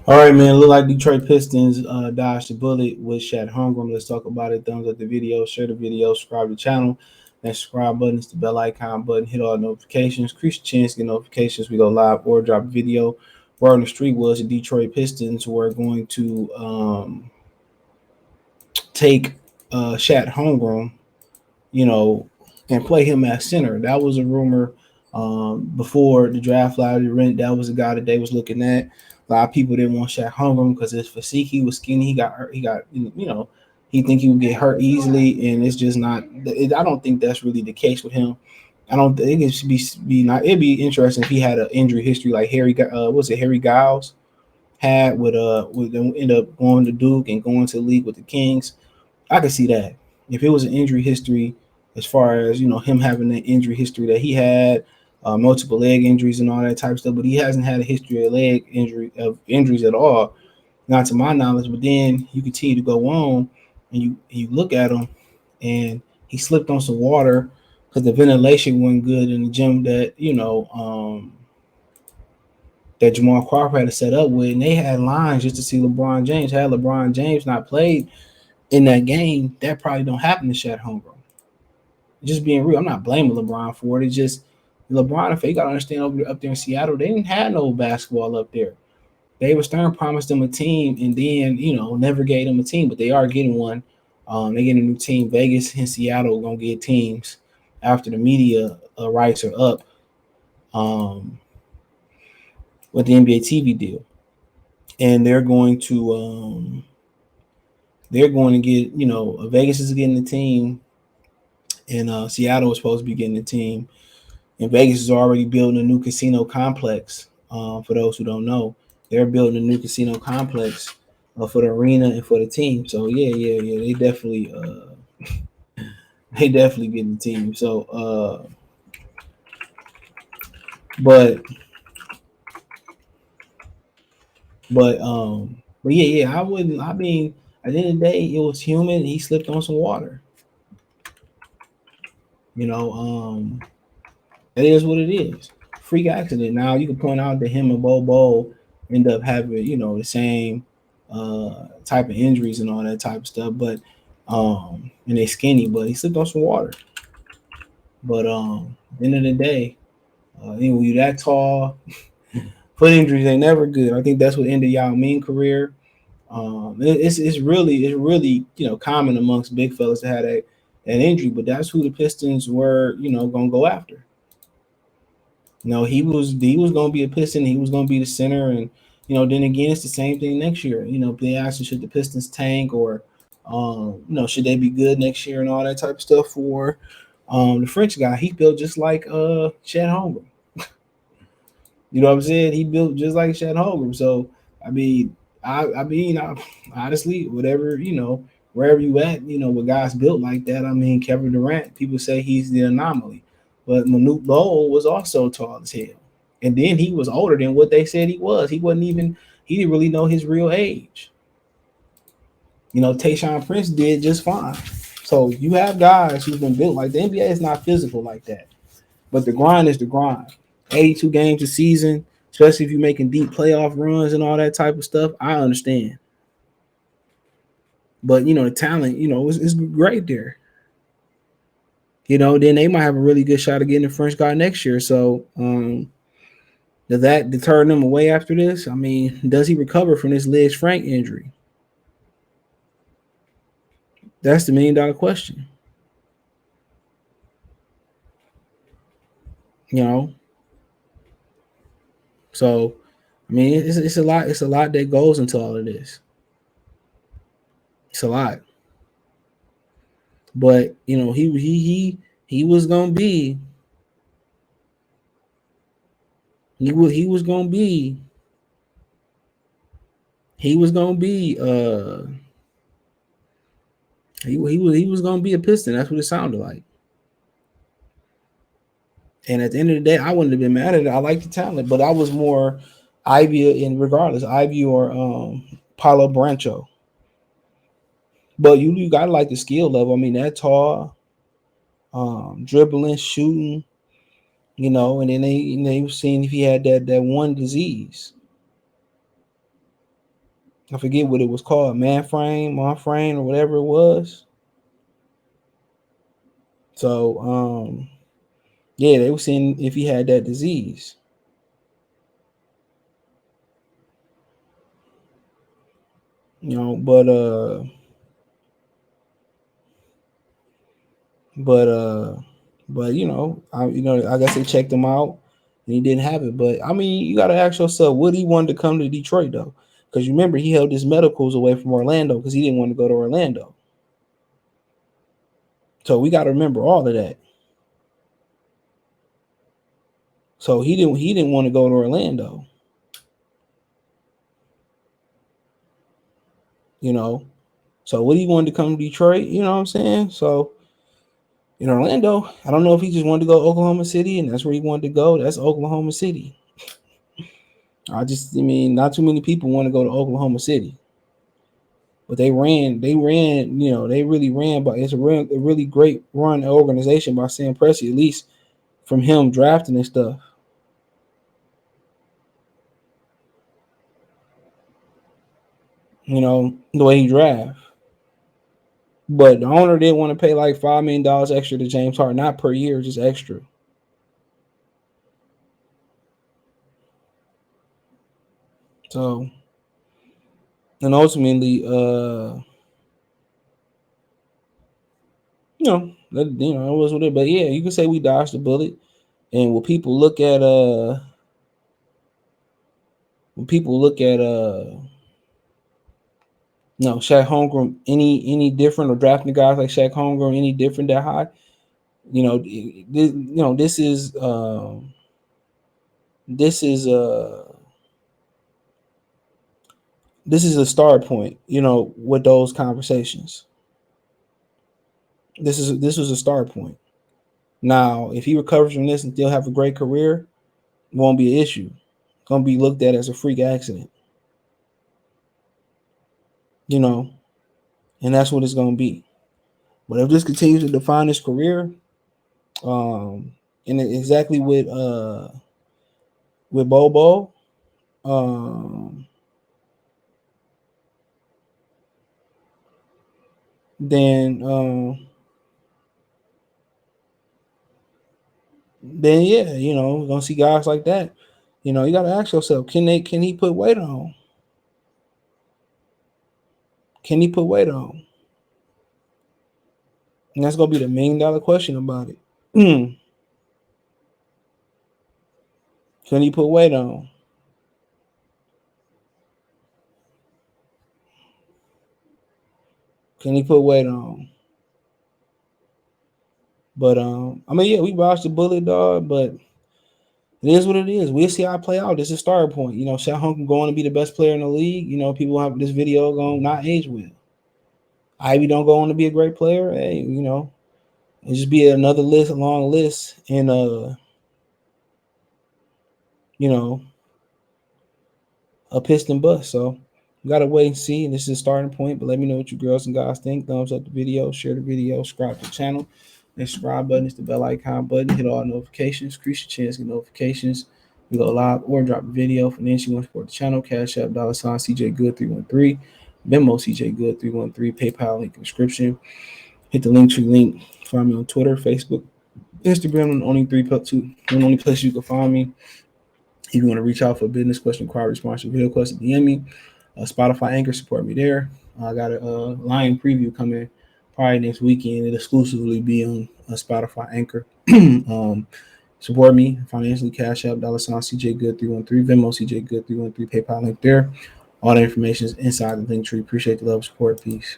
All right, man. Look like Detroit Pistons dodged the bullet with Chet Holmgren. Let's talk about it. Thumbs up the video, share the video, subscribe to the channel. That subscribe button is the bell icon button. Hit all notifications. Increase your chance to get notifications. We go live or drop a video. Word on the street was the Detroit Pistons were going to take Chet Holmgren, you know, and play him at center. That was a rumor before the draft lottery. That was a guy that they was looking at. A lot of people didn't want Shaq Hunger because his physique, he was skinny. He got hurt. He got, he think he would get hurt easily, and it's just not. I don't think that's really the case with him. I don't think it should be not. It'd be interesting if he had an injury history like was it Harry Giles had with them end up going to Duke and going to the league with the Kings. I could see that if it was an injury history, as far as him having the injury history that he had, multiple leg injuries and all that type of stuff. But he hasn't had a history of injuries at all, not to my knowledge. But then you continue to go on, and you look at him, and he slipped on some water because the ventilation wasn't good in the gym that Jamal Crawford had to set up with, and they had lines just to see LeBron James. Had LeBron James not played in that game, that probably don't happen to Chet Holmgren. Just being real, I'm not blaming LeBron for it. It's just LeBron, if they got to understand up there in Seattle, they didn't have no basketball up there. David Stern promised them a team and then, never gave them a team, but they are getting one. They getting a new team. Vegas and Seattle are going to get teams after the media rights are up um, with the NBA TV deal. And they're going to get, Vegas is getting the team and Seattle is supposed to be getting the team. And Vegas is already building a new casino complex. For those who don't know, they're building a new casino complex for the arena and for the team. So yeah, they definitely getting the team. So, but but yeah, I wouldn't. I mean, at the end of the day, it was human. He slipped on some water. You know, it is what it is. Freak accident. Now you can point out that him and Bobo end up having, the same type of injuries and all that type of stuff, but and they skinny, but he slipped on some water. But at the end of the day, when you that tall, foot injuries ain't never good. I think that's what ended Yao Ming career. It's really common amongst big fellas to have an injury, but that's who the Pistons were gonna go after. No, he was going to be a Piston. He was going to be the center, and then again, it's the same thing next year. They asked should the Pistons tank or, should they be good next year and all that type of stuff for the French guy. He built just like Chet Holmgren. You know what I'm saying? He built just like Chet Holmgren. So I mean, honestly, whatever wherever you at, with guys built like that. I mean, Kevin Durant, people say he's the anomaly, but Manute Lowell was also tall as hell, and then he was older than what they said he was. He wasn't even. He didn't really know his real age. Tayshaun Prince did just fine. So you have guys who've been built like the NBA is not physical like that, but the grind is the grind. 82 games a season, especially if you're making deep playoff runs and all that type of stuff. I understand. But the talent, it's great there. Then they might have a really good shot of getting the French guy next year. So does that deter them away after this? I mean, does he recover from this Liz Frank injury? That's the $1 million question. You know, so I mean, it's a lot. It's a lot that goes into all of this. It's a lot. But he was gonna be he was gonna be he was gonna be he was gonna be a Piston. That's what it sounded like. And at the end of the day, I wouldn't have been mad at it. I like the talent, but I was more Ivy in regardless, Ivy or Paulo Brancho. But you gotta like the skill level. I mean, that tall, dribbling, shooting, and then they were seeing if he had that one disease. I forget what it was called, man frame, mon frame, or whatever it was. So yeah, they were seeing if he had that disease. You know, but but I guess they checked him out and he didn't have it. But I mean, you gotta ask yourself, would he want to come to Detroit though? Because you remember he held his medicals away from Orlando because he didn't want to go to Orlando. So we got to remember all of that. So he didn't want to go to Orlando. You know. So what he wanted to come to Detroit, you know what I'm saying? So in Orlando, I don't know if he just wanted to go to Oklahoma City and that's where he wanted to go. That's Oklahoma City. I mean, not too many people want to go to Oklahoma City. But they really ran, but it's a really great run organization by Sam Presti, at least from him drafting and stuff. You know, the way he draft. But the owner didn't want to pay like $5 million extra to James Harden, not per year, just extra. So, and ultimately, it was what it. But yeah, you can say we dodged the bullet. And when people look at Shaq Holmgren any different, or drafting guys like Shaq Holmgren any different that high, this is this is this is a start point, with those conversations. This was a start point. Now, if he recovers from this and still have a great career, it won't be an issue. It's gonna be looked at as a freak accident, and that's what it's gonna be. But if this continues to define his career, and exactly with Bobo, um, then yeah, we're gonna see guys like that. You got to ask yourself, can he put weight on? Can he put weight on? And that's gonna be the $1 million question about it. Can he put weight on? Can he put weight on? But I mean, yeah, we watched the bullet, dog. But it is what it is. We'll see how it play out. This is a start point. Shaq Holmgren going to be the best player in the league. People have this video going not age well. Ivy don't go on to be a great player. Hey, it just be another list, a long list, and you know, a piston bust. So we gotta wait and see. And this is a starting point. But let me know what you girls and guys think. Thumbs up the video, share the video, subscribe to the channel. The subscribe button is the bell icon button. Hit all notifications. Increase your chance to get notifications. We go live or drop a video. Financially, want to support the channel. Cash App $ CJ Good 313. Venmo CJ Good 313. PayPal link in the description. Hit the Linktree link. Find me on Twitter, Facebook, Instagram. The only place you can find me. If you want to reach out for a business question, inquiry, response, video question, DM me. Spotify, Anchor, support me there. I got a Lion preview coming probably next weekend. It'll exclusively be on Spotify, Anchor. Support me financially. Cash App $ CJ Good 313. Venmo CJ Good 313. PayPal link there. All the information is inside the link tree. Appreciate the love, support, peace.